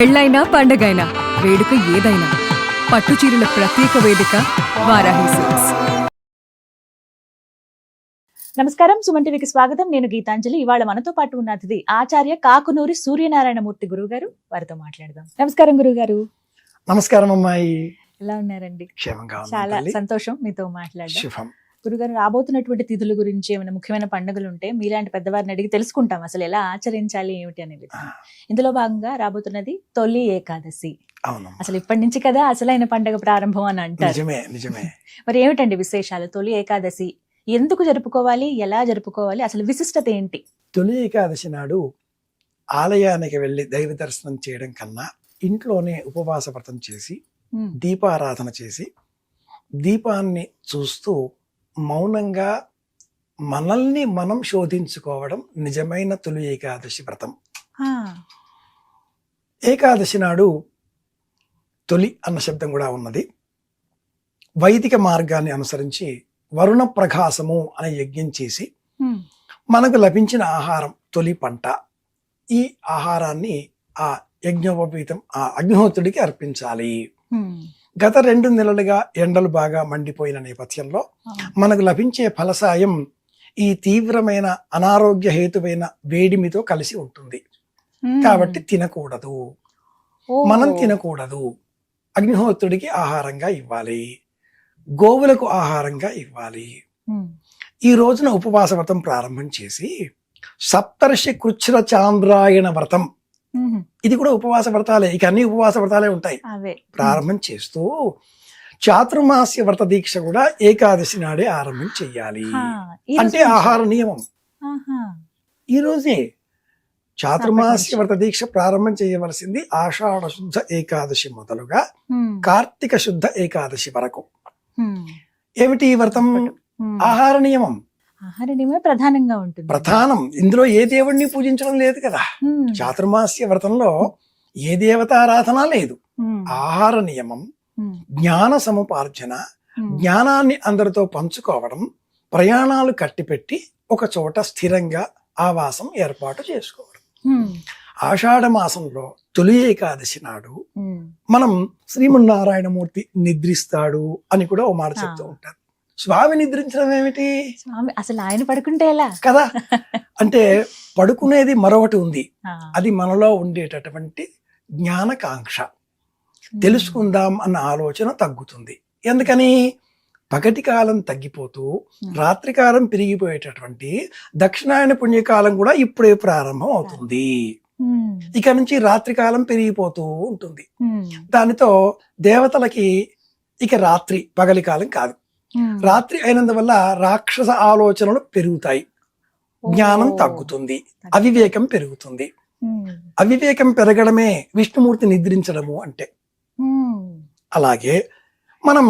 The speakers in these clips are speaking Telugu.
పెళ్ళైనా పండగైనా వేడుక ఏదైనా పట్టుచీరల ప్రత్యేక వేదిక వారాహి సిల్క్స్. నమస్కారం, సుమన్ టీవీకి స్వాగతం. నేను గీతాంజలి. ఇవాళ మనతో పాటు ఉన్న అతిథి ఆచార్య కాకునూరి సూర్యనారాయణమూర్తి గురువు గారు. వారితో మాట్లాడదాం. నమస్కారం గురువు గారు. నమస్కారం అమ్మాయి. ఎలా ఉన్నారండి? క్షేమంగా ఉన్నాను చాలా తల్లి. సంతోషం మీతో మాట్లాడడం. శుభం. గురుగారు, రాబోతున్నటువంటి తిథుల గురించి ఏమైనా ముఖ్యమైన పండుగలు ఉంటే మీలాంటి పెద్దవారిని అడిగి తెలుసుకుంటాం అసలు ఎలా ఆచరించాలి ఏమిటి అనేది. ఇందులో భాగంగా రాబోతున్నది తొలి ఏకాదశి. అవును, అసలు ఇప్పటి నుంచి కదా అసలైన పండుగ ప్రారంభం అని అంటారు. నిజమే నిజమే. మరి ఏమిటండి విశేషాలు? తొలి ఏకాదశి ఎందుకు జరుపుకోవాలి, ఎలా జరుపుకోవాలి, అసలు విశిష్టత ఏంటి? తొలి ఏకాదశి నాడు ఆలయానికి వెళ్ళి దైవ దర్శనం చేయడం కన్నా ఇంట్లోనే ఉపవాస వ్రతం చేసి దీపారాధన చేసి దీపాన్ని చూస్తూ మౌనంగా మనల్ని మనం శోధించుకోవడం నిజమైన తొలి ఏకాదశి వ్రతం. ఏకాదశి నాడు తొలి అన్న శబ్దం కూడా ఉన్నది. వైదిక మార్గాన్ని అనుసరించి వరుణ ప్రకాశము అనే యజ్ఞం చేసి మనకు లభించిన ఆహారం తొలి పంట. ఈ ఆహారాన్ని ఆ యజ్ఞోపవీతం ఆ అగ్నిహోత్రుడికి అర్పించాలి. గత 2 నెలలుగా ఎండలు బాగా మండిపోయిన నేపథ్యంలో మనకు లభించే ఫలసాయం ఈ తీవ్రమైన అనారోగ్య హేతువైన వేడిమితో కలిసి ఉంటుంది. కాబట్టి తినకూడదు, మనం తినకూడదు. అగ్నిహోత్రుడికి ఆహారంగా ఇవ్వాలి, గోవులకు ఆహారంగా ఇవ్వాలి. ఈ రోజున ఉపవాస వ్రతం ప్రారంభం చేసి సప్తర్షి కృచ్ఛ్ర చాంద్రాయణ వ్రతం, ఇది కూడా ఉపవాస వ్రతాలే. ఇక అన్ని ఉపవాస వ్రతాలే ఉంటాయి. ప్రారంభం చేస్తూ చాతుర్మాస్య వ్రత దీక్ష కూడా ఏకాదశి నాడే ఆరంభం చెయ్యాలి. అంటే ఆహార నియమం ఈ రోజే చాతుర్మాస్య వ్రత దీక్ష ప్రారంభం చేయవలసింది ఆషాఢ శుద్ధ ఏకాదశి మొదలుగా కార్తీక శుద్ధ ఏకాదశి వరకు. ఏమిటి ఈ వ్రతం? ఆహార నియమం. ఆహార నియమమే ప్రధానంగా ఉంటుంది. ప్రధానం. ఇందులో ఏ దేవుడిని పూజించడం లేదు కదా. చాతుర్మాస్య వ్రతంలో ఏ దేవతారాధన లేదు. ఆహార నియమం, జ్ఞాన సముపార్జన, జ్ఞానాన్ని అందరితో పంచుకోవడం, ప్రయాణాలు కట్టిపెట్టి ఒక చోట స్థిరంగా ఆవాసం ఏర్పాటు చేసుకోవడం. ఆషాఢ మాసంలో తొలి ఏకాదశి నాడు మనం శ్రీమన్నారాయణమూర్తి నిద్రిస్తాడు అని కూడా ఓ మాట చెప్తూ ఉంటారు. స్వామి నిద్రించడం ఏమిటి? స్వామి అసలు ఆయన పడుకుంటే ఎలా కదా. అంటే పడుకునేది మరొకటి ఉంది. అది మనలో ఉండేటటువంటి జ్ఞానకాంక్ష. తెలుసుకుందాం అన్న ఆలోచన తగ్గుతుంది. ఎందుకని? పగటి కాలం తగ్గిపోతూ రాత్రికాలం పెరిగిపోయేటటువంటి దక్షిణాయన పుణ్యకాలం కూడా ఇప్పుడే ప్రారంభం అవుతుంది. ఇక నుంచి రాత్రికాలం పెరిగిపోతూ ఉంటుంది. దానితో దేవతలకి ఇక రాత్రి పగలి కాలం కాదు. రాత్రి అయినందువల్ల రాక్షస ఆలోచనలు పెరుగుతాయి, జ్ఞానం తగ్గుతుంది, అవివేకం పెరుగుతుంది. అవివేకం పెరగడమే విష్ణుమూర్తి నిద్రించడము అంటే. అలాగే మనం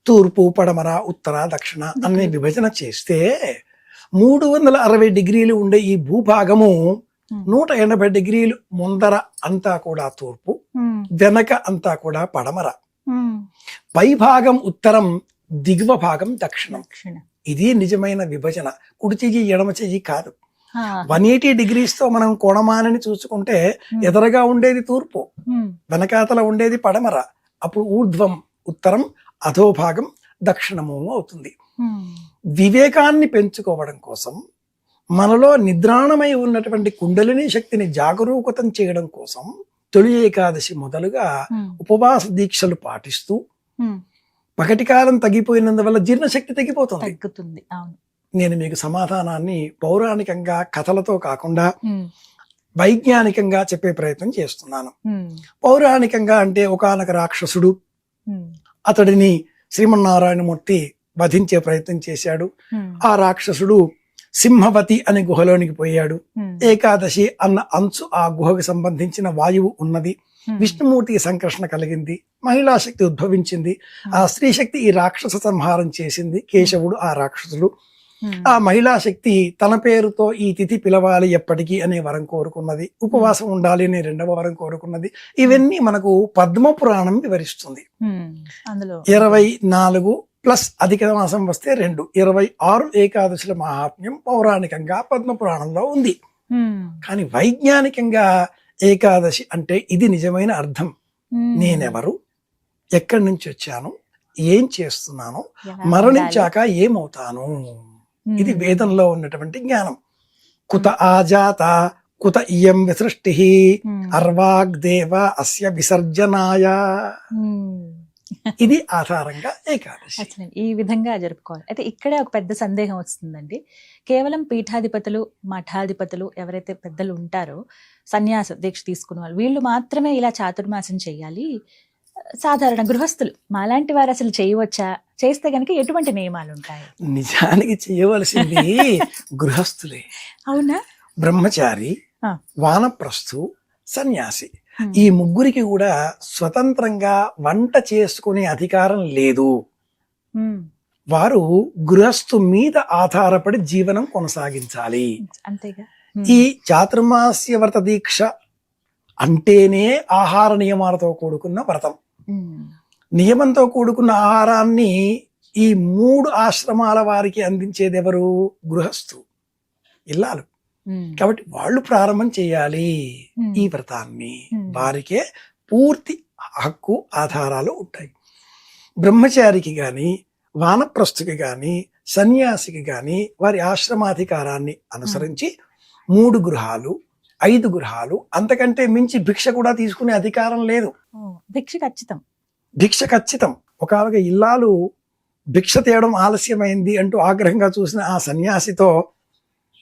తూర్పు, పడమర, ఉత్తర, దక్షిణ అనే విభజన చేస్తే 360 డిగ్రీలు ఉండే ఈ భూభాగము 180 డిగ్రీలు ముందర అంతా కూడా తూర్పు, వెనక అంతా కూడా పడమర, పై భాగం ఉత్తరం, దిగువ భాగం దక్షిణం. ఇది నిజమైన విభజన. కుడి చెయ్యి ఎడమ చెయ్యి కాదు. 180 డిగ్రీస్ తో మనం కోణమానని చూసుకుంటే ఎదరగా ఉండేది తూర్పు, వెనకాతల ఉండేది పడమర. అప్పుడు ఊర్ధ్వం ఉత్తరం, అధోభాగం దక్షిణము అవుతుంది. వివేకాన్ని పెంచుకోవడం కోసం, మనలో నిద్రాణమై ఉన్నటువంటి కుండలిని శక్తిని జాగరూకతం చేయడం కోసం తొలి ఏకాదశి మొదలుగా ఉపవాస దీక్షలు పాటిస్తూ పగటి కాలం తగ్గిపోయినందువల్ల జీర్ణశక్తి తగ్గిపోతుంది. నేను మీకు సమాధానాన్ని పౌరాణికంగా కథలతో కాకుండా వైజ్ఞానికంగా చెప్పే ప్రయత్నం చేస్తున్నాను. పౌరాణికంగా అంటే ఒకానొక రాక్షసుడు, అతడిని శ్రీమన్నారాయణమూర్తి వధించే ప్రయత్నం చేశాడు. ఆ రాక్షసుడు సింహవతి అనే గుహలోనికి పోయాడు. ఏకాదశి అన్న అంచు ఆ గుహకు సంబంధించిన వాయువు ఉన్నది. విష్ణుమూర్తికి సంకర్షణ కలిగింది, మహిళా శక్తి ఉద్భవించింది. ఆ స్త్రీ శక్తి ఈ రాక్షస సంహారం చేసింది. కేశవుడు ఆ రాక్షసుడు. ఆ మహిళా శక్తి తన పేరుతో ఈ తిథి పిలవాలి ఎప్పటికీ అనే వరం కోరుకున్నది. ఉపవాసం ఉండాలి అనే 2వ వరం కోరుకున్నది. ఇవన్నీ మనకు పద్మ పురాణం వివరిస్తుంది. 24 ప్లస్ అధిక మాసం వస్తే 2, 26 ఏకాదశుల మహాత్మ్యం పౌరాణికంగా పద్మ పురాణంలో ఉంది. కానీ వైజ్ఞానికంగా ఏకాదశి అంటే ఇది నిజమైన అర్థం. మ్మ్. నేనెవరు, ఎక్కడి నుంచి వచ్చాను, ఏం చేస్తున్నాను, ఎలా మరణించాక ఏమవుతాను, ఉండాలి? ఇది మ్మ్. వేదంలో ఉన్నటువంటి జ్ఞానం. కుత ఆజాత కుత ఇయం విసృష్టి మ్మ్. అర్వాగ్దేవ అస్య విసర్జనాయ. మ్మ్. ఇది ఆధారంగా ఏకాదశి. అసలు ఈ విధంగా జరుపుకోవాలి. అయితే ఇక్కడే ఒక పెద్ద సందేహం వస్తుందండి. కేవలం పీఠాధిపతులు, మఠాధిపతులు ఎవరైతే పెద్దలు ఉంటారో, సన్యాస దీక్ష తీసుకున్న వాళ్ళు, వీళ్ళు మాత్రమే ఇలా చాతుర్మాసం చేయాలి. సాధారణ గృహస్థులు మాలాంటి వారు అసలు చేయవచ్చా? చేస్తే గనుక ఎటువంటి నియమాలు ఉంటాయి? నిజానికి చేయవలసింది గృహస్థులే. అవునా? బ్రహ్మచారి, ఆ. వానప్రస్థు, సన్యాసి, మ్మ్. ఈ ముగ్గురికి కూడా స్వతంత్రంగా వంట చేసుకునే అధికారం లేదు. మ్మ్. వారు గృహస్థు మీద ఆధారపడి జీవనం కొనసాగించాలి. అంతేగా. ఈ చాతుర్మాస్య వ్రత దీక్ష అంటేనే ఆహార నియమాలతో కూడుకున్న వ్రతం. మ్మ్. నియమంతో కూడుకున్న ఆహారాన్ని ఈ 3 ఆశ్రమాల వారికి అందించేది ఎవరు? గృహస్థు, ఇల్లాలు. మ్మ్. కాబట్టి వాళ్ళు ప్రారంభం చేయాలి మ్మ్. ఈ వ్రతాన్ని. మ్మ్. వారికే పూర్తి హక్కు, ఆధారాలు ఉంటాయి. బ్రహ్మచారికి గాని, వానప్రస్థుకి గాని, సన్యాసికి గాని వారి ఆశ్రమాధికారాన్ని అనుసరించి 3 గృహాలు, 5 గృహాలు, అంతకంటే మించి భిక్ష కూడా తీసుకునే అధికారం లేదు. ఓ, భిక్ష ఖచ్చితం. భిక్ష ఖచ్చితం. ఒకవేళ ఇల్లాలు భిక్ష తేయడం ఆలస్యమైంది అంటూ ఆగ్రహంగా చూసిన ఆ సన్యాసితో,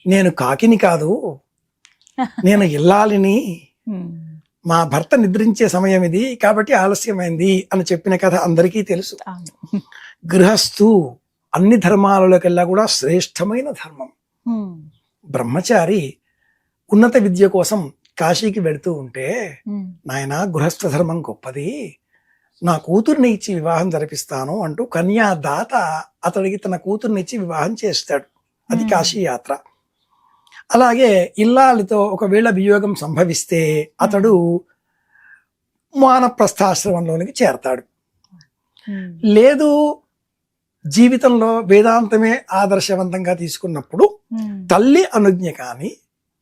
నేను కాకిని కాదు, నేను ఇల్లాలిని, మ్మ్. మా భర్త నిద్రించే సమయం ఇది కాబట్టి ఆలస్యమైంది అని చెప్పిన కథ అందరికీ తెలుసు. అవును. గృహస్థు అన్ని ధర్మాలలోకెల్లా కూడా శ్రేష్టమైన ధర్మం. మ్మ్. బ్రహ్మచారి ఉన్నత విద్య కోసం కాశీకి వెళుతూ ఉంటే, మ్మ్. నాయన గృహస్థ ధర్మం గొప్పది, నా కూతుర్ని ఇచ్చి వివాహం జరిపిస్తాను అంటూ కన్యాదాత అతడికి తన కూతుర్ని ఇచ్చి వివాహం చేస్తాడు. అది మ్మ్. కాశీ యాత్ర. అలాగే ఇల్లాలితో ఒకవేళ వియోగం సంభవిస్తే అతడు వానప్రస్థాశ్రమంలోనికి చేరతాడు. మ్మ్. లేదు, జీవితంలో వేదాంతమే ఆదర్శవంతంగా తీసుకున్నప్పుడు మ్మ్. తల్లి అనుజ్ఞ కానీ,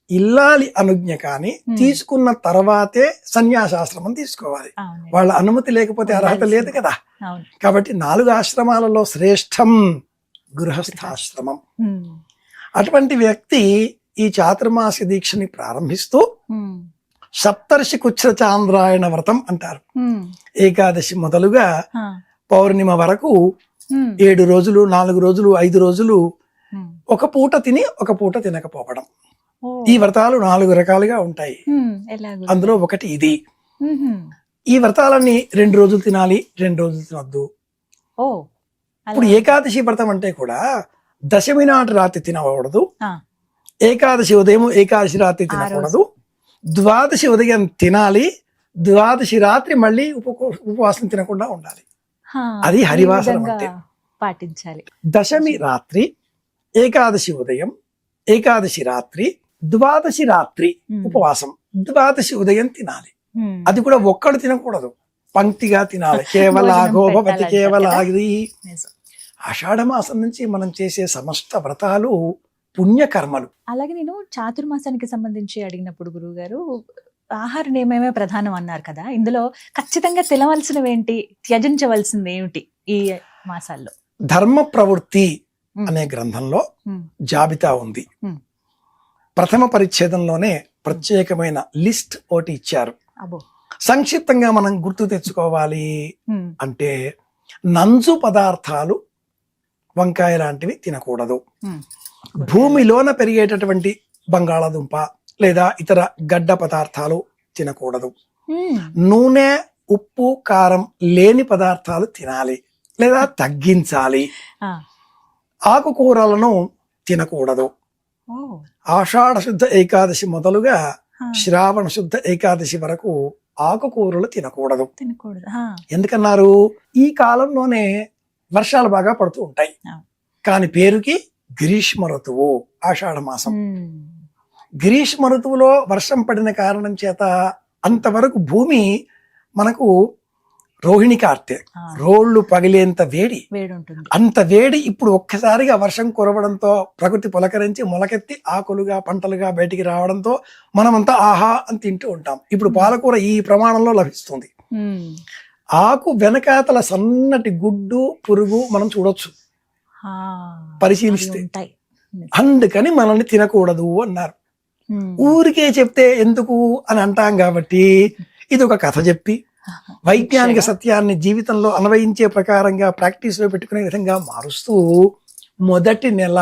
ఇల్లాలి అనుజ్ఞ కానీ తీసుకున్న తర్వాతే సన్యాసాశ్రమం తీసుకోవాలి. అవును. వాళ్ళ అనుమతి లేకపోతే అర్హత లేదు కదా. అవును. కాబట్టి 4 ఆశ్రమాలలో శ్రేష్టం గృహస్థాశ్రమం. మ్మ్. అటువంటి వ్యక్తి ఈ చాతుర్మాస్య దీక్షని ప్రారంభిస్తూ మ్మ్. సప్తర్షి కుచ్ర చాంద్రాయణ వ్రతం అంటారు. మ్మ్. ఏకాదశి మొదలుగా ఆ. పౌర్ణిమ వరకు మ్మ్. 7 రోజులు, 4 రోజులు, 5 రోజులు మ్మ్. ఒక పూట తిని ఒక పూట తినకపోవడం. ఓ. ఈ వ్రతాలు 4 రకాలుగా ఉంటాయి. మ్మ్. ఎలాగో. అందులో ఒకటి ఇది. మ్మ్. ఈ వ్రతాలన్నీ 2 రోజులు తినాలి, 2 రోజులు తినొద్దు. ఓ. ఇప్పుడు అలా. ఏకాదశి వ్రతం అంటే కూడా దశమి నాటి రాత్రి తినకూడదు, ఆ. ఏకాదశి ఉదయం ఏకాదశి రాత్రి తినకూడదు, ద్వాదశి ఉదయం తినాలి, ద్వాదశి రాత్రి మళ్ళీ ఉపవాసం తినకుండా ఉండాలి. హా. అది ఈ హరివాసరం విధంగా అంటే. పాటించాలి. దశమి రాత్రి, ఏకాదశి ఉదయం, ఏకాదశి రాత్రి, ద్వాదశి రాత్రి మ్మ్. ఉపవాసం, ద్వాదశి ఉదయం తినాలి. మ్మ్. అది కూడా ఒక్కడు తినకూడదు, పంక్తిగా తినాలి. కేవల భోజనం గోపవతి పెట్టాలంటారు కేవల కదా? ఆగిరి. నిజం. ఆషాఢ మాసం నుంచి మనం చేసే సమస్త వ్రతాలు పుణ్యకర్మలు. అలాగే నేను చాతుర్మాసానికి సంబంధించి అడిగినప్పుడు గురువు గారు ఆహార నియమమే ప్రధానం అన్నారు కదా, ఇందులో ఖచ్చితంగా తినవలసినవి ఏంటి, త్యజించవలసింది ఏమిటి ఈ మాసాల్లో? ధర్మ ప్రవృత్తి మ్మ్. అనే గ్రంథంలో మ్మ్. జాబితా ఉంది. మ్మ్. ప్రథమ పరిచ్ఛేదంలోనే ప్రత్యేకమైన లిస్ట్ ఒకటి ఇచ్చారు. అబ్బో. సంక్షిప్తంగా మనం గుర్తు తెచ్చుకోవాలి మ్మ్. అంటే, నంజు పదార్థాలు, వంకాయ లాంటివి తినకూడదు. మ్మ్. భూమిలోన పెరిగేటటువంటి బంగాళాదుంప లేదా ఇతర గడ్డ పదార్థాలు తినకూడదు. మ్మ్. నూనె, ఉప్పు, కారం లేని పదార్థాలు తినాలి లేదా తగ్గించాలి. ఆ. ఆకుకూరలను తినకూడదు. ఓ. ఆషాఢ శుద్ధ ఏకాదశి మొదలుగా ఆ. శ్రావణ శుద్ధ ఏకాదశి వరకు ఆకుకూరలు తినకూడదు. తినకూడదు. ఆ. ఎందుకన్నారు? ఈ కాలంలోనే వర్షాలు బాగా పడుతూ ఉంటాయి. ఆ. కాని పేరుకి గ్రీష్మ ఋతువు ఆషాఢ మాసం. మ్మ్. గ్రీష్మ ఋతువులో వర్షం పడిన కారణం చేత అంతవరకు భూమి మనకు రోహిణి కార్తె, రోళ్లు పగిలేంత వేడి, వేడి ఉంటుంది. అంత వేడి ఇప్పుడు ఒక్కసారిగా వర్షం కురవడంతో ప్రకృతి పులకరించి మొలకెత్తి ఆకులుగా పంటలుగా బయటికి రావడంతో మనమంతా ఆహా అని తింటూ ఉంటాం. ఇప్పుడు పాలకూర ఈ ప్రమాణంలో లభిస్తుంది. ఆకు వెనకాతల సన్నటి గుడ్డు పురుగు మనం చూడొచ్చు పరిశీలిస్తే. అందుకని మనల్ని తినకూడదు అన్నారు. ఊరికే చెప్తే ఎందుకు అని అంటాం కాబట్టి ఇది ఒక కథ చెప్పి వైజ్ఞానిక సత్యాన్ని జీవితంలో అన్వయించే ప్రకారంగా ప్రాక్టీస్ లో పెట్టుకునే విధంగా మారుస్తూ మొదటి నెల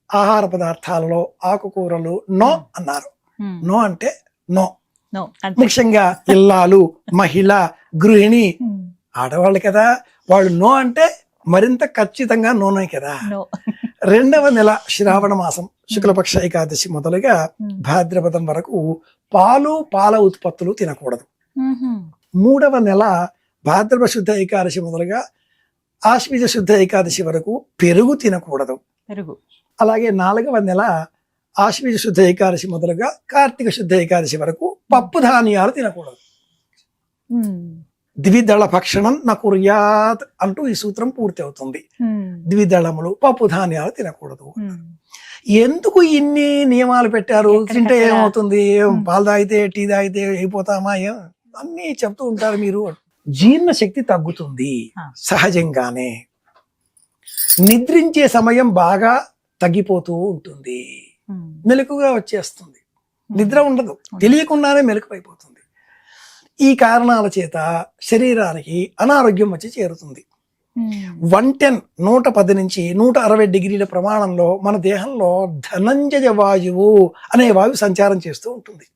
ఆహార పదార్థాలలో ఆకుకూరలు నో అన్నారు. నో అంటే నో. ముఖ్యంగా ఇల్లాలు, మహిళ, గృహిణి, ఆడవాళ్ళు కదా, వాళ్ళు నో అంటే మరింత ఖచ్చితంగా నోనే కదా. రెండవ నెల శ్రావణ మాసం శుక్లపక్ష ఏకాదశి మొదలుగా భాద్రపదం వరకు పాలు, పాల ఉత్పత్తులు తినకూడదు. మూడవ నెల భాద్రపద శుద్ధ ఏకాదశి మొదలుగా ఆశ్వీజ శుద్ధ ఏకాదశి వరకు పెరుగు తినకూడదు. అలాగే నాలుగవ నెల ఆశ్వీజ శుద్ధ ఏకాదశి మొదలుగా కార్తీక శుద్ధ ఏకాదశి వరకు పప్పు ధాన్యాలు తినకూడదు. ద్విదళ భక్షణం నా కుర్యాత్ అంటూ ఈ సూత్రం పూర్తి అవుతుంది. ద్విదళములు, పప్పు ధాన్యాలు తినకూడదు. ఎందుకు ఇన్ని నియమాలు పెట్టారు? తింటే ఏమవుతుంది, పాలు తాగితే టీ తాగితే అయిపోతామా, అన్ని చెప్తూ ఉంటారు మీరు. జీర్ణ శక్తి తగ్గుతుంది సహజంగానే. నిద్రించే సమయం బాగా తగ్గిపోతూ ఉంటుంది, మెలకుగా వచ్చేస్తుంది, నిద్ర ఉండదు, తెలియకుండానే మెలకువ అయిపోతుంది. ఈ కారణాల చేత శరీరానికి అనారోగ్యం వచ్చి చేరుతుంది. 110 110 నుంచి 160 డిగ్రీల ప్రమాణంలో మన దేహంలో ధనంజయ వాయువు అనే వాయువు సంచారం చేస్తూ ఉంటుంది.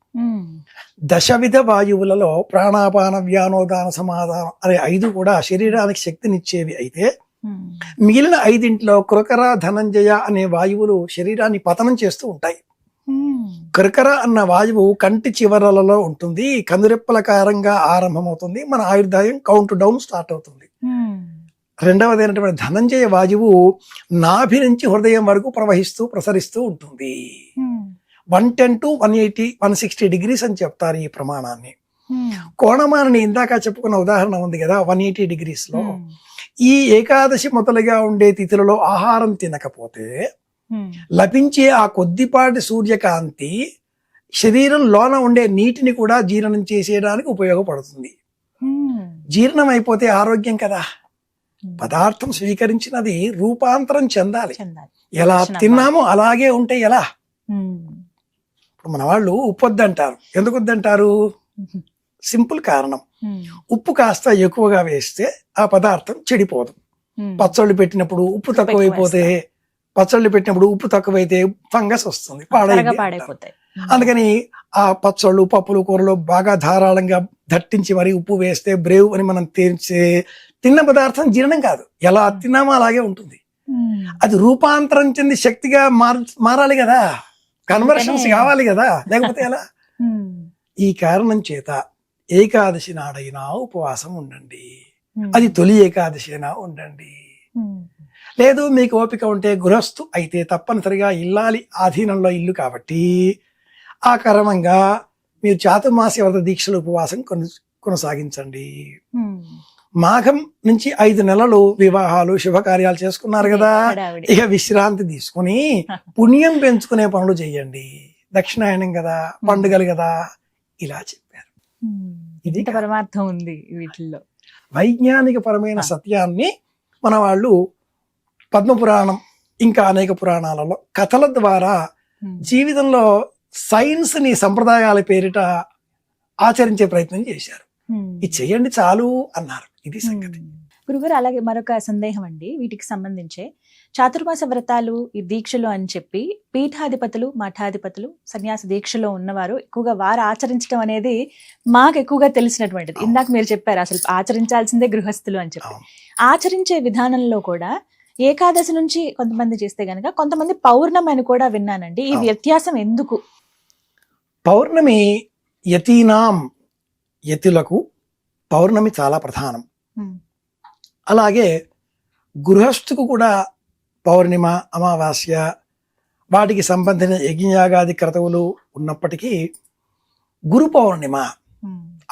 దశవిధ వాయువులలో ప్రాణాపాన వ్యానోదాన సమాధానం అనే 5 కూడా శరీరానికి శక్తినిచ్చేవి అయితే మిగిలిన 5 కృకర, ధనంజయ అనే వాయువులు శరీరాన్ని పతనం చేస్తూ ఉంటాయి. కృకర అన్న వాయువు కంటి చివరలలో ఉంటుంది, కందురెప్పలకారంగా ఆరంభమవుతుంది, మన ఆయుర్దాయం కౌంట్ డౌన్ స్టార్ట్ అవుతుంది. రెండవదైనటువంటి ధనంజయ వాయువు నాభి నుంచి హృదయం వరకు ప్రసరిస్తూ ఉంటుంది. 110 to 180 160 డిగ్రీస్ అని చెప్తారు ఈ ప్రమాణాన్ని. కోణమానని ఇందాక చెప్పుకున్న ఉదాహరణ ఉంది కదా 180 డిగ్రీస్ లో. ఈ ఏకాదశి మొదలుగా ఉండే తిథులలో ఆహారం తినకపోతే లభించే ఆ కొద్దిపాటి సూర్యకాంతి శరీరం లోన ఉండే నీటిని కూడా జీర్ణం చేసేయడానికి ఉపయోగపడుతుంది. జీర్ణం అయిపోతే ఆరోగ్యం కదా. పదార్థం స్వీకరించినది రూపాంతరం చెందాలి. ఎలా తిన్నామో అలాగే ఉంటే ఎలా? ఇప్పుడు మన వాళ్ళు ఉప్పు వద్దంటారు. ఎందుకు వద్దంటారు? సింపుల్ కారణం, ఉప్పు కాస్త ఎక్కువగా వేస్తే ఆ పదార్థం చెడిపోదు. పచ్చళ్ళు పెట్టినప్పుడు ఉప్పు తక్కువైపోతే, పచ్చళ్ళు పెట్టినప్పుడు ఉప్పు తక్కువైతే ఫంగస్ వస్తుంది, పాడైపోతాయి. అందుకని ఆ పచ్చళ్ళు, పప్పులు, కూరలు బాగా ధారాళంగా దట్టించి మరి ఉప్పు వేస్తే బ్రేవ్ అని మనం తిన్న పదార్థం జీర్ణం కాదు, ఎలా తిన్నామో అలాగే ఉంటుంది. అది రూపాంతరం చెంది శక్తిగా మారాలి కదా, కన్వర్షన్స్ కావాలి కదా, లేకపోతే ఎలా? ఈ కారణం చేత ఏకాదశి నాడైనా ఉపవాసం ఉండండి. అది తొలి ఏకాదశి అయినా ఉండండి. లేదు మీకు ఓపిక ఉంటే గృహస్థు అయితే తప్పనిసరిగా ఇల్లాలి ఆధీనంలో ఇల్లు కాబట్టి ఆ కారణంగా మీరు చాతుర్మాస్య వ్రత దీక్షలు ఉపవాసం కొనసాగించండి. మాఘం నుంచి 5 నెలలు వివాహాలు శుభకార్యాలు చేసుకున్నారు కదా, ఇక విశ్రాంతి తీసుకుని పుణ్యం పెంచుకునే పనులు చెయ్యండి. దక్షిణాయనం కదా, పండుగలు కదా, ఇలా చెప్పారు. ఇది పరమార్థం ఉంది వీటిల్లో. వైజ్ఞానిక పరమైన సత్యాన్ని మన వాళ్ళు పద్మపురాణం ఇంకా అనేక పురాణాలలో కథల ద్వారా జీవితంలో సైన్స్ ని సంప్రదాయాల పేరిట ఆచరించే ప్రయత్నం చేశారు. ఇది చెయ్యండి చాలు అన్నారు. ఇది సంగతి. గురుగారు, అలాగే మరొక సందేహం అండి, వీటికి సంబంధించే చాతుర్మాస వ్రతాలు, ఈ దీక్షలు అని చెప్పి పీఠాధిపతులు, మఠాధిపతులు, సన్యాస దీక్షలో ఉన్నవారు ఎక్కువగా వారు ఆచరించడం అనేది మాకు ఎక్కువగా తెలిసినటువంటిది. ఇందాక మీరు చెప్పారు అసలు ఆచరించాల్సిందే గృహస్థులు అని చెప్పి. ఆచరించే విధానంలో కూడా ఏకాదశి నుంచి కొంతమంది చేస్తే గనక కొంతమంది పౌర్ణమి అని కూడా విన్నానండి. ఈ వ్యత్యాసం ఎందుకు? పౌర్ణమి యతులకు పౌర్ణమి చాలా ప్రధానం. అలాగే గృహస్థుకు కూడా పౌర్ణిమ, అమావాస్య వాటికి సంబంధించిన యజ్ఞయాగాది క్రతువులు ఉన్నప్పటికీ గురు పౌర్ణిమ,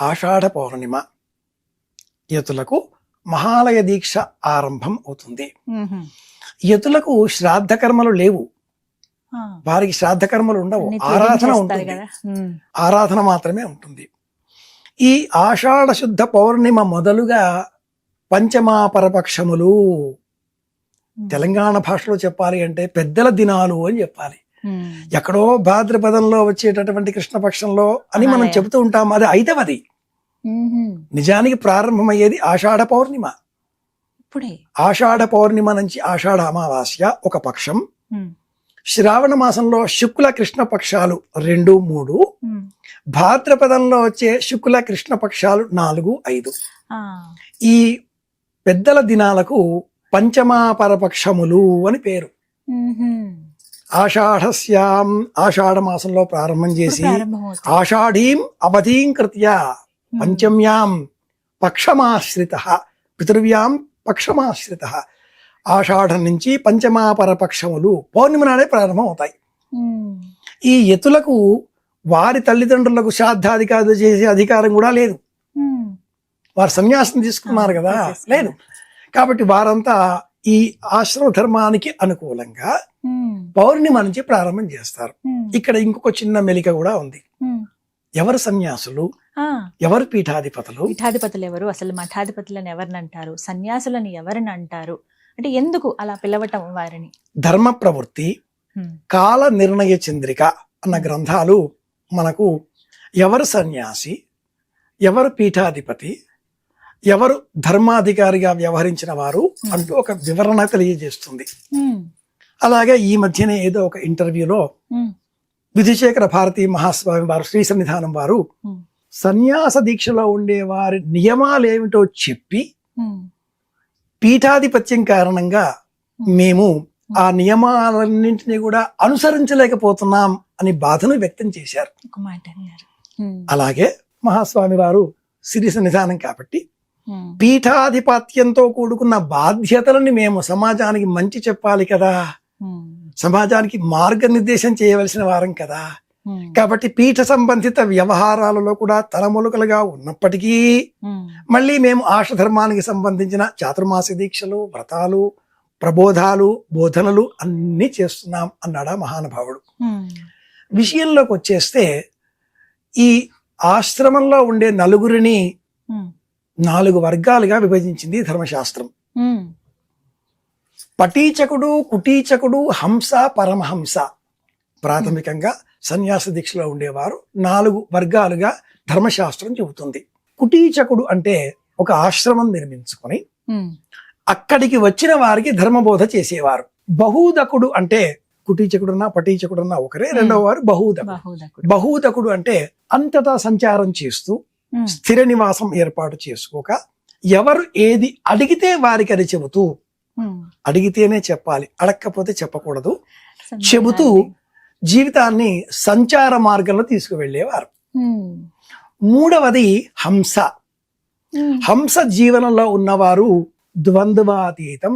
ఆషాఢ పౌర్ణిమ యతులకు మహాలయ దీక్ష ఆరంభం అవుతుంది. యతులకు శ్రాద్ధ కర్మలు లేవు, వారికి శ్రాద్ధ కర్మలు ఉండవు, ఆరాధన ఉంటుంది, ఆరాధన మాత్రమే ఉంటుంది. ఈ ఆషాఢ శుద్ధ పౌర్ణిమ మొదలుగా పంచమాపరపక్షములు, తెలంగాణ భాషలో చెప్పాలి అంటే పెద్దల దినాలు అని చెప్పాలి. ఎక్కడో భాద్రపదంలో వచ్చేటటువంటి కృష్ణపక్షంలో అని మనం చెబుతూ ఉంటాం, అది ఐదవది. నిజానికి ప్రారంభమయ్యేది ఆషాఢ పౌర్ణిమ. ఆషాఢ పౌర్ణిమ నుంచి ఆషాఢ అమావాస్య ఒక పక్షం, శ్రావణ మాసంలో శుక్ల కృష్ణ పక్షాలు 2, 3, భాద్రపదంలో వచ్చే శుక్ల కృష్ణ పక్షాలు 4, 5. ఈ పెద్దల దినాలకు పంచమాపరపక్షములు అని పేరు. ఆషాఢస్యాం, ఆషాఢ మాసంలో ప్రారంభం చేసి ఆషాఢీం అవధీం కృత్య పంచమ్యాం పక్షమాశ్రిత పితృవ్యాం పక్షమాశ్రిత. ఆషాఢం నుంచి పంచమాపరపక్షములు పౌర్ణిమ నాడే ప్రారంభం అవుతాయి. ఈ యతులకు వారి తల్లిదండ్రులకు శ్రాద్ధాధికారులు చేసే అధికారం కూడా లేదు, వారు సన్యాసం తీసుకున్నారు కదా, లేదు. కాబట్టి వారంతా ఈ ఆశ్రమ ధర్మానికి అనుకూలంగా పౌర్ణిమ నుంచి ప్రారంభం చేస్తారు. ఇక్కడ ఇంకొక చిన్న మెలిక కూడా ఉంది. ఎవరు సన్యాసులు, ఎవరు పీఠాధిపతులు? పీఠాధిపతులు ఎవరు, అసలు మఠాధిపతులను ఎవరిని అంటారు, సన్యాసులను ఎవరిని అంటారు, అంటే ఎందుకు అలా పిలవటం వారిని? ధర్మ ప్రవృత్తి, కాల నిర్ణయ చంద్రిక అన్న గ్రంథాలు మనకు ఎవరు సన్యాసి, ఎవరు పీఠాధిపతి, ఎవరు ధర్మాధికారిగా వ్యవహరించిన వారు అంటూ ఒక వివరణ తెలియజేస్తుంది. అలాగే ఈ మధ్యనే ఏదో ఒక ఇంటర్వ్యూలో విధిశేఖర భారతీ మహాస్వామి వారు, శ్రీ సన్నిధానం వారు సన్యాస దీక్షలో ఉండే వారి నియమాలు ఏమిటో చెప్పి పీఠాధిపత్యం కారణంగా మేము ఆ నియమాలన్నింటినీ కూడా అనుసరించలేకపోతున్నాం అని బాధను వ్యక్తం చేశారు. అలాగే మహాస్వామి వారు శ్రీ సన్నిధానం కాబట్టి పీఠాధిపత్యంతో కూడుకున్న బాధ్యతలని మేము సమాజానికి మంచి చెప్పాలి కదా, సమాజానికి మార్గనిర్దేశం చేయవలసిన వారం కదా. కాబట్టి పీఠ సంబంధిత వ్యవహారాలలో కూడా తలములుకలుగా ఉన్నప్పటికీ మళ్ళీ మేము ఆశధర్మానికి సంబంధించిన చాతుర్మాస దీక్షలు, వ్రతాలు, ప్రబోధాలు, బోధనలు అన్నీ చేస్తున్నాం అన్నాడా మహానుభావుడు. విషయంలోకి వచ్చేస్తే ఈ ఆశ్రమంలో ఉండే నలుగురిని 4 వర్గాలుగా విభజించింది ధర్మశాస్త్రం. పటీచకుడు, కుటీచకుడు, హంస, పరమహంస. ప్రాథమికంగా సన్యాస దీక్షలో ఉండేవారు 4 వర్గాలుగా ధర్మశాస్త్రం చెబుతుంది. కుటీచకుడు అంటే ఒక ఆశ్రమం నిర్మించుకొని అక్కడికి వచ్చిన వారికి ధర్మబోధ చేసేవారు. బహూదకుడు అంటే కుటీచకుడున్నా పటీచకుడున్నా ఒకరే, రెండవ వారు బహూదకుడు. బహూదకుడు అంటే అంతటా సంచారం చేస్తూ స్థిర నివాసం ఏర్పాటు చేసుకోక ఎవరు ఏది అడిగితే వారికి అది చెబుతూ, అడిగితేనే చెప్పాలి, అడగకపోతే చెప్పకూడదు, చెబుతూ జీవితాన్ని సంచార మార్గంలో తీసుకువెళ్ళేవారు. 3వది హంస. హంస జీవనంలో ఉన్నవారు ద్వంద్వాతీతం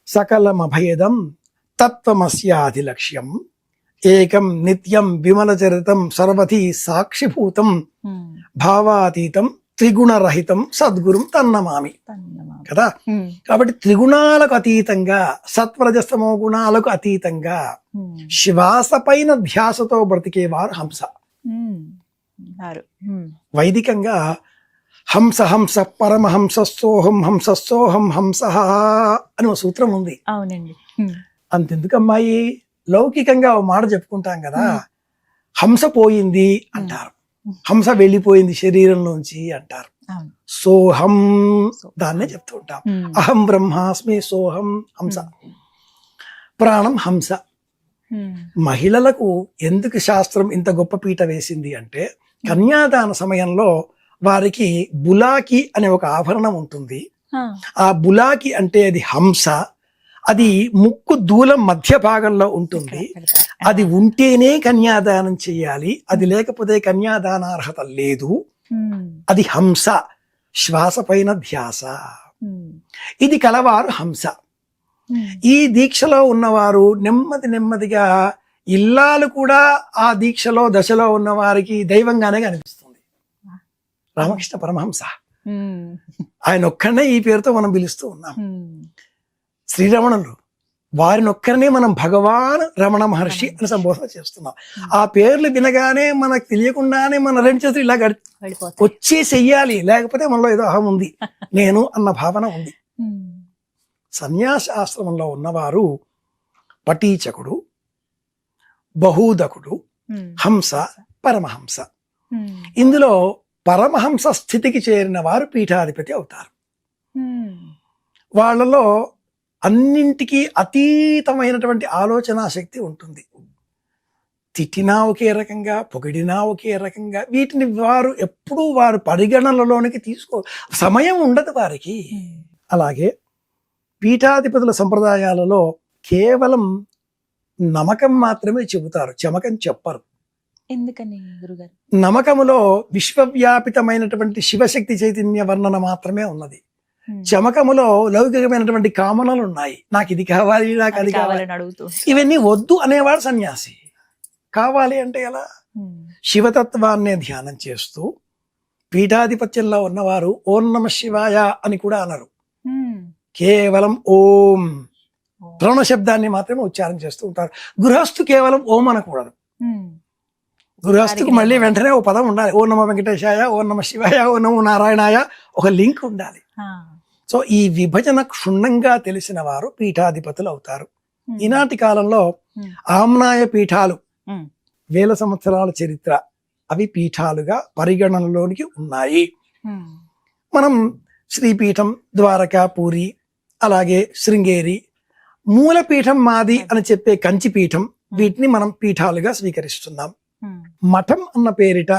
సకలమభేదం తత్వమస్యాది లక్ష్యం ఏకం నిత్యం విమలచరితం సర్వధి సాక్షిభూతం భావాతీతం త్రిగుణరహితం సద్గురుం తన్నమామి కదా. కాబట్టి త్రిగుణాలకు అతీతంగా, సత్వరజస్తమో గుణాలకు అతీతంగా శ్వాస పైన ధ్యాసతో బ్రతికేవారు హంస. వైదికంగా హంస హంస పరమహంసోహం హంసోహం హంస అని ఒక సూత్రం ఉంది. అవునండి. అంతెందుకమ్మాయి, లౌకికంగా ఓ మాట చెప్పుకుంటాం కదా, హంస పోయింది అంటారు, హంస వెళ్ళిపోయింది శరీరంలోంచి అంటారు. సోహం దాన్నే చెప్తూ ఉంటాం. అహం బ్రహ్మాస్మి సోహం హంస, ప్రాణం హంస. మహిళలకు ఎందుకు శాస్త్రం ఇంత గొప్ప పీట వేసింది అంటే, కన్యాదాన సమయంలో వారికి బులాకి అనే ఒక ఆభరణం ఉంటుంది. ఆ బులాకి అంటే అది హంస, అది ముక్కు దూలం మధ్య భాగంలో ఉంటుంది. అది ఉంటేనే కన్యాదానం చెయ్యాలి, అది లేకపోతే కన్యాదానార్హత లేదు. అది హంస, శ్వాస పైన ధ్యాస. ఇది కలవారు హంస. ఈ దీక్షలో ఉన్నవారు నెమ్మదిగా ఇల్లాలు కూడా ఆ దీక్షలో దశలో ఉన్న వారికి దైవంగానే కనిపిస్తుంది. రామకృష్ణ పరమహంస ఆయన ఒక్కడనే ఈ పేరుతో మనం పిలుస్తూ ఉన్నాం. శ్రీరమణులు వారిని ఒక్కరినే మనం భగవాన్ రమణ మహర్షి అని సంబోధన చేస్తున్నాం. ఆ పేర్లు వినగానే మనకు తెలియకుండానే మన రెండు చేతులు ఇలా వచ్చే చెయ్యాలి, లేకపోతే మనలో ఏదో అహం ఉంది, నేను అన్న భావన ఉంది. సన్యాస ఆశ్రమంలో ఉన్నవారు పటీచకుడు, బహూదకుడు, హంస, పరమహంస. ఇందులో పరమహంస స్థితికి చేరిన వారు పీఠాధిపతి అవుతారు. వాళ్ళలో అన్నింటికీ అతీతమైనటువంటి ఆలోచనా శక్తి ఉంటుంది. తిట్టినా ఒకే రకంగా, పొగిడినా ఒకే రకంగా, వీటిని వారు ఎప్పుడూ వారు పరిగణనలోనికి సమయం ఉండదు వారికి. అలాగే పీఠాధిపతుల సంప్రదాయాలలో కేవలం నమకం మాత్రమే చెబుతారు, చమకం చెప్పరు. ఎందుకని గురుగారు? నమకములో విశ్వవ్యాపితమైనటువంటి శివశక్తి చైతన్య వర్ణన మాత్రమే ఉన్నది. చమకములో లౌకికమైనటువంటి కామనలు ఉన్నాయి. నాకు ఇది కావాలి, నాకు అది కావాలి, ఇవన్నీ వద్దు అనేవాడు సన్యాసి. కావాలి అంటే ఎలా? శివతత్వాన్నే ధ్యానం చేస్తూ పీఠాధిపత్యంలో ఉన్నవారు ఓం నమ శివాయ అని కూడా అనరు. కేవలం ఓం ప్రణవ శబ్దాన్ని మాత్రమే ఉచ్చారణ చేస్తూ ఉంటారు. గృహస్థు కేవలం ఓం అనకూడదు. గృహస్థుకు మళ్ళీ వెంటనే ఓ పదం ఉండాలి. ఓ నమ వెంకటేశాయ, ఓ నమ శివాయ, ఓ నమో నారాయణాయ, ఒక లింక్ ఉండాలి. సో ఈ విభజన క్షుణ్ణంగా తెలిసిన వారు పీఠాధిపతులు అవుతారు. ఈనాటి కాలంలో ఆమ్నాయ పీఠాలు, 1000 సంవత్సరాల చరిత్ర, అవి పీఠాలుగా పరిగణనలోనికి ఉన్నాయి. మనం శ్రీపీఠం, ద్వారకా, పూరి, అలాగే శృంగేరి, మూలపీఠం మాది అని చెప్పే కంచిపీఠం, వీటిని మనం పీఠాలుగా స్వీకరిస్తున్నాం. మఠం అన్న పేరిట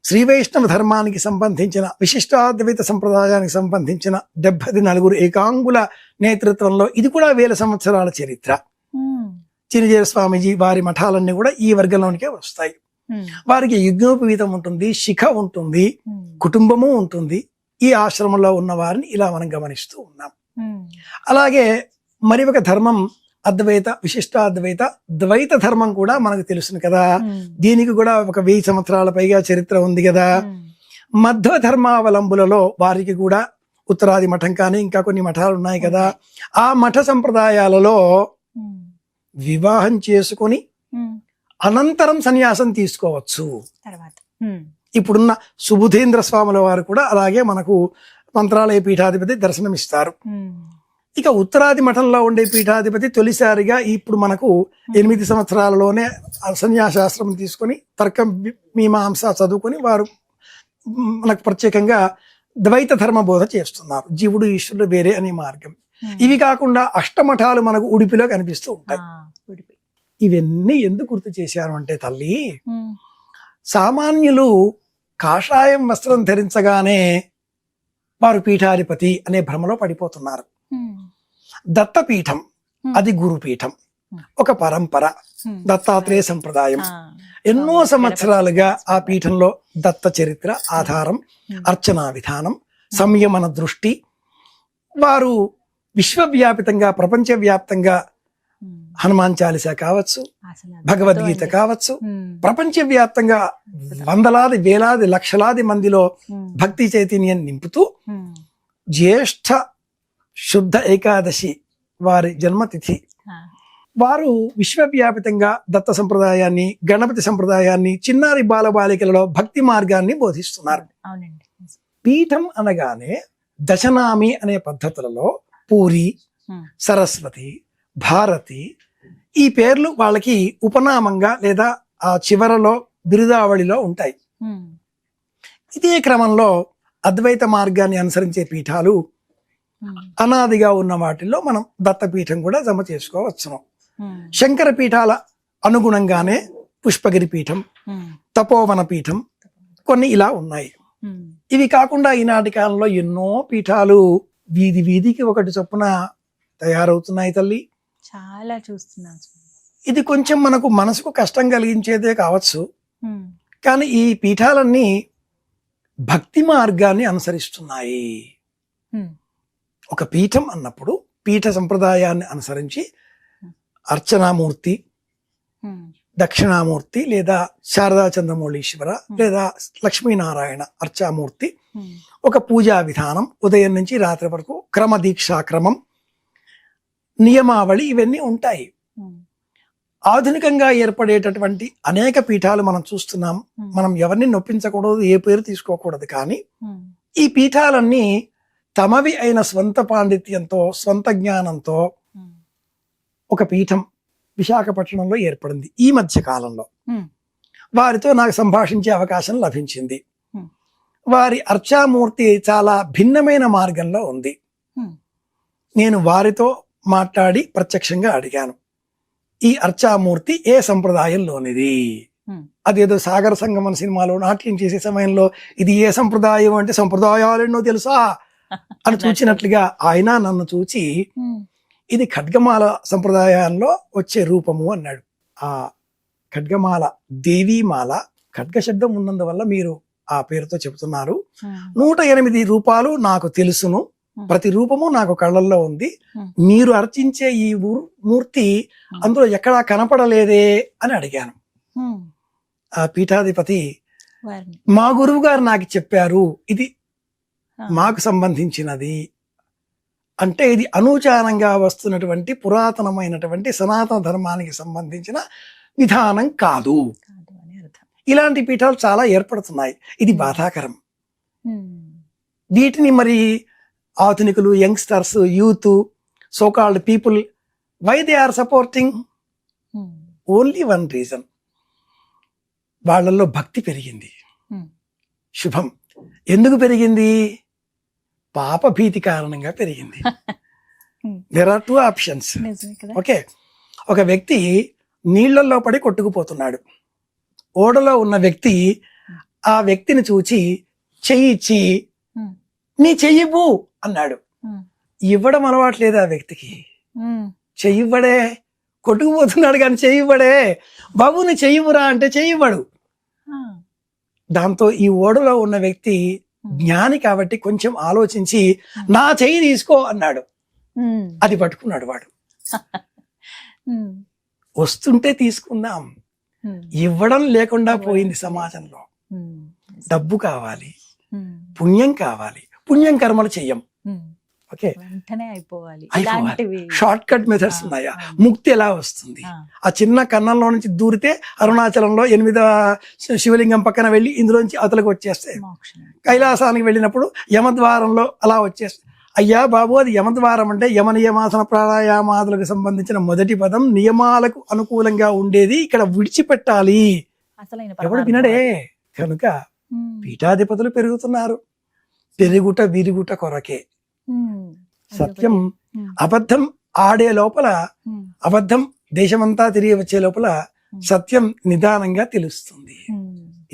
శ్రీ వైష్ణవ ధర్మానికి సంబంధించిన, విశిష్టాద్వైత సంప్రదాయానికి సంబంధించిన 74 ఏకాంగుల నేతృత్వంలో, ఇది కూడా 1000 సంవత్సరాల చరిత్ర. చినజీర స్వామీజీ వారి మఠాలన్నీ కూడా ఈ వర్గంలోనికే వస్తాయి. వారికి యజ్ఞోపవీతం ఉంటుంది, శిఖ ఉంటుంది, కుటుంబము ఉంటుంది. ఈ ఆశ్రమంలో ఉన్న వారిని ఇలా మనం గమనిస్తూ ఉన్నాం. అలాగే మరి ఒక ధర్మం అద్వైత, విశిష్టాద్వైత, ద్వైత ధర్మం కూడా మనకు తెలుసును కదా. దీనికి కూడా ఒక 1000 సంవత్సరాల పైగా చరిత్ర ఉంది కదా. మధ్వ ధర్మావలంబులలో వారికి కూడా ఉత్తరాది మఠం కానీ ఇంకా కొన్ని మఠాలు ఉన్నాయి కదా. ఆ మఠ సంప్రదాయాలలో వివాహం చేసుకొని అనంతరం సన్యాసం తీసుకోవచ్చు. ఇప్పుడున్న సుబుధేంద్ర స్వాముల వారు కూడా అలాగే మనకు మంత్రాలయ పీఠాధిపతి దర్శనమిస్తారు. ఇక ఉత్తరాది మఠంలో ఉండే పీఠాధిపతి తొలిసారిగా ఇప్పుడు మనకు 8 సంవత్సరాలలోనే సన్యాసాశ్రమం తీసుకొని తర్కం మీమాంస చదువుకొని వారు మనకు ప్రత్యేకంగా ద్వైత ధర్మ బోధ చేస్తున్నారు. జీవుడు ఈశ్వరుడు వేరే అనే మార్గం. ఇవి కాకుండా అష్టమఠాలు మనకు ఉడిపిలో కనిపిస్తూ ఉంటాయి. ఇవన్నీ ఎందుకు గుర్తు చేశారు అంటే తల్లి, సామాన్యులు కాషాయం వస్త్రం ధరించగానే వారు పీఠాధిపతి అనే భ్రమలో పడిపోతున్నారు. దత్తపీఠం అది గురుపీఠం, ఒక పరంపర, దత్తాత్రేయ సంప్రదాయం. ఎన్నో సంవత్సరాలుగా ఆ పీఠంలో దత్త చరిత్ర ఆధారం, అర్చనా విధానం, సంయమన దృష్టి. వారు విశ్వవ్యాపితంగా, ప్రపంచవ్యాప్తంగా హనుమాన్ చాలీసా కావచ్చు, భగవద్గీత కావచ్చు, ప్రపంచవ్యాప్తంగా వందలాది, వేలాది, లక్షలాది మందిలో భక్తి చైతన్యం నింపుతూ జ్యేష్ఠ శుద్ధ ఏకాదశి వారి జన్మతిథి. వారు విశ్వవ్యాపితంగా దత్త సంప్రదాయాన్ని, గణపతి సంప్రదాయాన్ని, చిన్నారి బాలబాలికలలో భక్తి మార్గాన్ని బోధిస్తున్నారు. పీఠం అనగానే దశనామి అనే పద్ధతులలో పూరి, సరస్వతి, భారతి ఈ పేర్లు వాళ్ళకి ఉపనామంగా లేదా ఆ చివరలో బిరుదావళిలో ఉంటాయి. ఇదే క్రమంలో అద్వైత మార్గాన్ని అనుసరించే పీఠాలు అనాదిగా ఉన్న వాటిల్లో మనం దత్తపీఠం కూడా జమ చేసుకోవచ్చును. శంకర పీఠాల అనుగుణంగానే పుష్పగిరి పీఠం, తపోవన పీఠం కొన్ని ఇలా ఉన్నాయి. ఇవి కాకుండా ఈనాటి కాలంలో ఎన్నో పీఠాలు వీధి వీధికి ఒకటి చొప్పున తయారవుతున్నాయి తల్లి. చాలా చూస్తున్నాం. ఇది కొంచెం మనకు మనసుకు కష్టం కలిగించేదే కావచ్చు, కానీ ఈ పీఠాలన్నీ భక్తి మార్గాన్ని అనుసరిస్తున్నాయి. ఒక పీఠం అన్నప్పుడు పీఠ సంప్రదాయాన్ని అనుసరించి అర్చనామూర్తి, దక్షిణామూర్తి లేదా శారదా చంద్రమౌళీశ్వర లేదా లక్ష్మీనారాయణ అర్చామూర్తి, ఒక పూజా విధానం, ఉదయం నుంచి రాత్రి వరకు క్రమదీక్షా క్రమం, నియమావళి ఇవన్నీ ఉంటాయి. ఆధునికంగా ఏర్పడేటటువంటి అనేక పీఠాలు మనం చూస్తున్నాం. మనం ఎవరిని నొప్పించకూడదు, ఏ పేరు తీసుకోకూడదు. కానీ ఈ పీఠాలన్నీ తమవి అయిన స్వంత పాండిత్యంతో, స్వంత జ్ఞానంతో ఒక పీఠం విశాఖపట్నంలో ఏర్పడింది ఈ మధ్య కాలంలో. వారితో నాకు సంభాషించే అవకాశం లభించింది. వారి అర్చామూర్తి చాలా భిన్నమైన మార్గంలో ఉంది. నేను వారితో మాట్లాడి ప్రత్యక్షంగా అడిగాను, ఈ అర్చామూర్తి ఏ సంప్రదాయంలోనిది? అదేదో సాగర సంగమం సినిమాలో నాట్యం చేసే సమయంలో ఇది ఏ సంప్రదాయం అంటే సంప్రదాయాలెన్నో తెలుసా అని చూచినట్లుగా ఆయన నన్ను చూచి ఇది ఖడ్గమాల సంప్రదాయంలో వచ్చే రూపము అన్నాడు. ఆ ఖడ్గమాల దేవీమాల, ఖడ్గ శబ్దం ఉన్నందువల్ల మీరు ఆ పేరుతో చెబుతున్నారు. 108 రూపాలు నాకు తెలుసును, ప్రతి రూపము నాకు కళ్ళల్లో ఉంది. మీరు అర్చించే ఈ మూర్తి అందులో ఎక్కడా కనపడలేదే అని అడిగాను. ఆ పీఠాధిపతి, మా గురువు గారు నాకు చెప్పారు ఇది మాకు సంబంధించినది అంటే, ఇది అనూచానంగా వస్తున్నటువంటి పురాతనమైనటువంటి సనాతన ధర్మానికి సంబంధించిన విధానం కాదు. ఇలాంటి పీఠాలు చాలా ఏర్పడుతున్నాయి. ఇది బాధాకరం. వీటిని మరి ఆధునికులు, youngsters, youth, so called people, why they are supporting? Only one reason, వాళ్ళల్లో భక్తి పెరిగింది. శుభం. ఎందుకు పెరిగింది? పాప భీతి కారణంగా పెరిగింది. There are 2 options. ఓకే, ఒక వ్యక్తి నీళ్లలో పడి కొట్టుకుపోతున్నాడు. ఓడలో ఉన్న వ్యక్తి ఆ వ్యక్తిని చూచి చెయ్యి ఇచ్చి నీ చెయ్యివ్వు అన్నాడు. ఇవ్వడం అలవాట్లేదు ఆ వ్యక్తికి. చెయ్యివ్వడే, కొట్టుకుపోతున్నాడు కానీ చెయ్యివ్వడే. బాబు నీ చెయ్యివ్వరా అంటే చెయ్యివ్వడు. దాంతో ఈ ఓడలో ఉన్న వ్యక్తి జ్ఞాని కాబట్టి కొంచెం ఆలోచించి నా చెయ్యి తీసుకో అన్నాడు. అది పట్టుకున్నాడు వాడు. వస్తుంటే తీసుకుందాం, ఇవ్వడం లేకుండా పోయింది సమాజంలో. డబ్బు కావాలి, పుణ్యం కావాలి, పుణ్యం కర్మలు చెయ్యం. ఓకే, వెంటనే అయిపోవాలి. షార్ట్ కట్ మెథడ్స్ ఉన్నాయా? ముక్తి ఎలా వస్తుంది? ఆ చిన్న కన్నంలో నుంచి దూరితే అరుణాచలంలో 8వ శివలింగం పక్కన వెళ్ళి ఇందులోంచి అవతలకు వచ్చేస్తే, కైలాసానికి వెళ్ళినప్పుడు యమద్వారంలో అలా వచ్చేస్తే, అయ్యా బాబు అది యమద్వారం అంటే యమ నియమాసన ప్రాణాయామాదులకు సంబంధించిన మొదటి పదం, నియమాలకు అనుకూలంగా ఉండేది ఇక్కడ విడిచిపెట్టాలి. ఎవడు వినడే. కనుక పీఠాధిపతులు పెరుగుతున్నారు. పెరుగుట విరుగుట కొరకే. సత్యం అబద్ధం ఆడే లోపల, అబద్ధం దేశమంతా తిరిగి వచ్చే లోపల సత్యం నిదానంగా తెలుస్తుంది.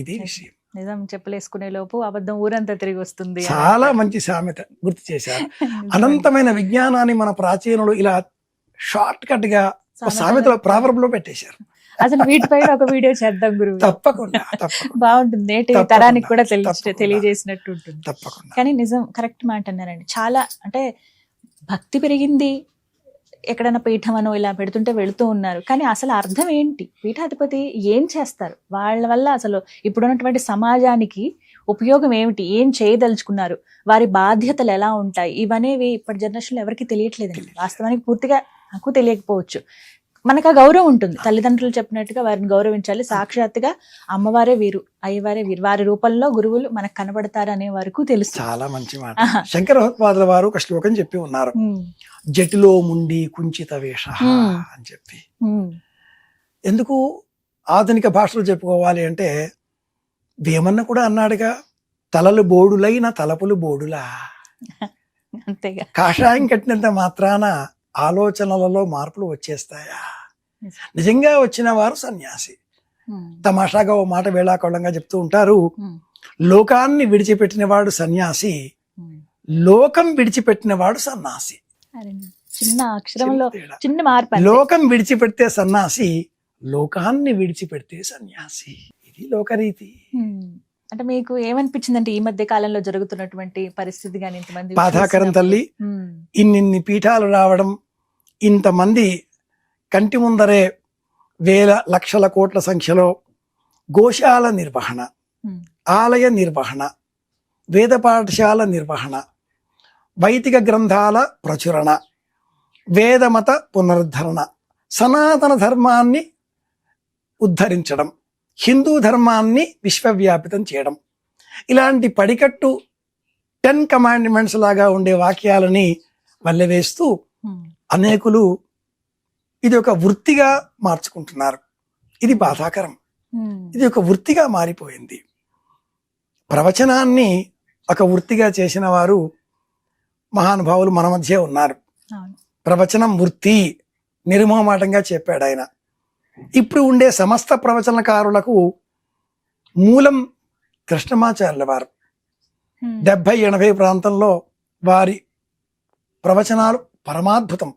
ఇది విషయం. నిజం చెప్పలేసుకునే లోపు అబద్ధం ఊరంతా తిరిగి వస్తుంది. చాలా మంచి సామెత గుర్తు చేశారు. అనంతమైన విజ్ఞానాన్ని మన ప్రాచీనులు ఇలా షార్ట్ కట్ గా సామెతలో ప్రావర్బ్ లో పెట్టేశారు. అసలు వీటిపైన ఒక వీడియో చేద్దాం గురువు. తప్పకుండా బాగుంటుంది. నేటి తరానికి కూడా తెలియజేసినట్టు ఉంటుంది. తప్పకుండా. కానీ నిజం, కరెక్ట్ మాట అన్నారండి. చాలా అంటే భక్తి పెరిగింది. ఎక్కడైనా పీఠమనో ఇలా పెడుతుంటే వెళుతూ ఉన్నారు. కానీ అసలు అర్థం ఏంటి? పీఠాధిపతి ఏం చేస్తారు? వాళ్ళ వల్ల అసలు ఇప్పుడున్నటువంటి సమాజానికి ఉపయోగం ఏమిటి? ఏం చేయదలుచుకున్నారు? వారి బాధ్యతలు ఎలా ఉంటాయి? ఇవనేవి ఇప్పటి జనరేషన్లో ఎవరికి తెలియట్లేదండి. వాస్తవానికి పూర్తిగా నాకు తెలియకపోవచ్చు. మనకు ఆ గౌరవం ఉంటుంది. తల్లిదండ్రులు చెప్పినట్టుగా వారిని గౌరవించాలి. సాక్షాత్తుగా అమ్మవారే వీరు, అయ్యవారే వీరు, వారి రూపంలో గురువులు మనకు కనబడతారు అనే వరకు తెలుసు. చాలా మంచి మాట. శంకర భగవత్పాదుల వారు ఒక శ్లోకం చెప్పి ఉన్నారు, జటిలో ముండి కుంచిత వేష అని చెప్పి. ఎందుకు ఆధునిక భాషలో చెప్పుకోవాలి అంటే, వేమన్న కూడా అన్నాడుగా, తలలు బోడులైన తలపులు బోడులా. అంతేగా. కాషాయం కట్టినంత మాత్రాన ఆలోచనలలో మార్పులు వచ్చేస్తాయా? నిజంగా వచ్చిన వారు సన్యాసి. తమాషాగా ఓ మాట వేళాకోళంగా చెప్తూ ఉంటారు, లోకాన్ని విడిచిపెట్టిన వాడు సన్యాసి, లోకం విడిచిపెట్టిన వాడు సన్యాసి. చిన్న అక్షరంలో చిన్న మార్పు. లోకం విడిచిపెడితే సన్యాసి, లోకాన్ని విడిచిపెడితే సన్యాసి. ఇది లోకరీతి. అంటే మీకు ఏమనిపించిందంటే ఈ మధ్య కాలంలో జరుగుతున్నటువంటి పరిస్థితి గాని, ఇంతమంది బాధాకరం తల్లి. ఇన్ని పీఠాలు రావడం, ఇంతమంది కంటి ముందరే వేల లక్షల కోట్ల సంఖ్యలో గోశాల నిర్వహణ, ఉమ్, ఆలయ నిర్వహణ, వేద పాఠశాల నిర్వహణ, వైదిక గ్రంథాల ప్రచురణ, వేదమత పునరుద్ధరణ, సనాతన ధర్మాన్ని ఉద్ధరించడం, హిందూ ధర్మాన్ని విశ్వవ్యాపితం చేయడం, ఇలాంటి పడికట్టు 10 కమాండ్మెంట్స్ లాగా ఉండే వాక్యాలని వల్లెవేస్తూ ఉమ్, అనేకులు ఇది ఒక వృత్తిగా మార్చుకుంటున్నారు. ఇది బాధాకరం. ఉమ్, ఇది ఒక వృత్తిగా మారిపోయింది. ప్రవచనాన్ని ఒక వృత్తిగా చేసిన వారు మహానుభావులు మన మధ్య ఉన్నారు. అవును. ప్రవచనం వృత్తి నిర్మోహమాటంగా చెప్పాడు ఆయన. ఇప్పుడు ఉండే సమస్త ప్రవచనకారులకు మూలం కృష్ణమాచార్యుల వారు. ఉమ్, 70-80 ప్రాంతంలో వారి ప్రవచనాలు పరమాద్భుతం.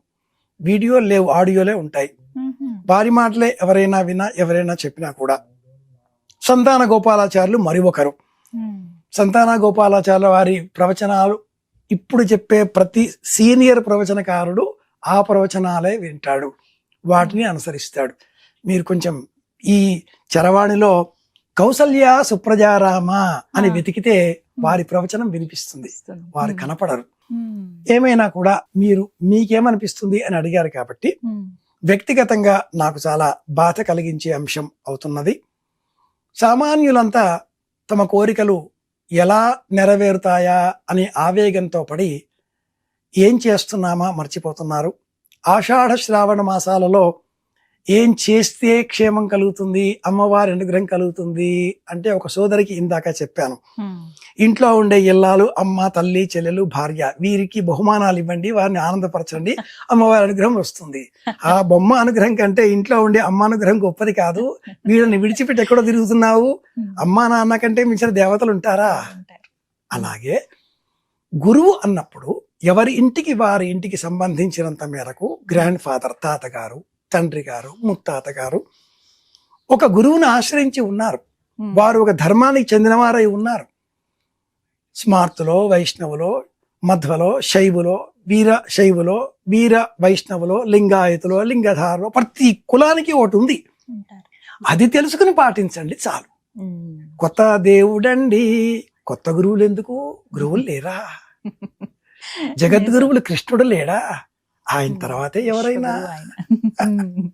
వీడియో లేవు, ఆడియోలే ఉంటాయి. ఉమ్, వారి మాటలే ఎవరైనా విన్నా, ఎవరైనా చెప్పినా కూడా. సంతాన గోపాలాచార్యులు మరి ఒకరు. ఉమ్, సంతాన గోపాలాచార్యుల వారి ప్రవచనాలు ఇప్పుడు చెప్పే ప్రతి సీనియర్ ప్రవచనకారుడు ఆ ప్రవచనాలే వింటాడు, వాటిని అనుసరిస్తాడు. మీరు కొంచెం ఈ చరవాణిలో కౌసల్య సుప్రజారామ అని వెతికితే వారి ప్రవచనం వినిపిస్తుంది. ఇస్తుంది. వారు కనపడరు. ఉమ్, ఏమైనా కూడా మీరు మీకేమనిపిస్తుంది అని అడిగారు కాబట్టి ఉమ్, వ్యక్తిగతంగా నాకు చాలా బాధ కలిగించే అంశం అవుతున్నది. సామాన్యులంతా తమ కోరికలు ఎలా నెరవేరుతాయా అనే ఆవేగంతో పడి ఏం చేస్తున్నామా మర్చిపోతున్నారు. ఆషాఢ శ్రావణ మాసాలలో ఏం చేస్తే క్షేమం కలుగుతుంది, అమ్మవారి అనుగ్రహం కలుగుతుంది అంటే ఒక సోదరికి ఇందాక చెప్పాను. ఉమ్, ఇంట్లో ఉండే ఇల్లాలు, అమ్మ, తల్లి, చెల్లెలు, భార్య, వీరికి బహుమానాలు ఇవ్వండి, వారిని ఆనందపరచండి, అమ్మవారి అనుగ్రహం వస్తుంది. ఆ బొమ్మ అనుగ్రహం కంటే ఇంట్లో ఉండే అమ్మ అనుగ్రహం గొప్పది కాదు. వీళ్ళని విడిచిపెట్టి ఎక్కడో తిరుగుతున్నావు, అమ్మా నాన్న కంటే మించిన దేవతలు ఉంటారా? ఉంటారు. అలాగే గురువు అన్నప్పుడు ఎవరి ఇంటికి వారి ఇంటికి సంబంధించినంత మేరకు గ్రాండ్ ఫాదర్, తాతగారు, తండ్రి గారు, ముత్తాత గారు ఒక గురువుని ఆశ్రయించి ఉన్నారు. ఉమ్, వారు ఒక ధర్మానికి చెందినవారై ఉన్నారు. స్మార్తులో, వైష్ణవులో, మధ్వలో, శైవులో, వీర శైవులో, వీర వైష్ణవులో, లింగాయతులో, లింగధారలో ప్రతి కులానికి ఒకటి ఉంది. ఉంటారు. అది తెలుసుకుని పాటించండి చాలు. ఉమ్, కొత్త దేవుడండి, కొత్త గురువులు ఎందుకు? గురువులు లేరా? జగద్గురువులు కృష్ణుడు లేడా? ఆయన తర్వాతే ఎవరైనా. ఆయన. ఉమ్,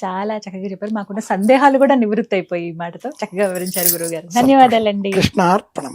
చాలా చక్కగా చెప్పారు. మాకున్న సందేహాలు కూడా నివృత్తి అయిపోయి ఈ మాటతో చక్కగా వివరించారు గురువు గారు. ధన్యవాదాలండి. కృష్ణార్పణం.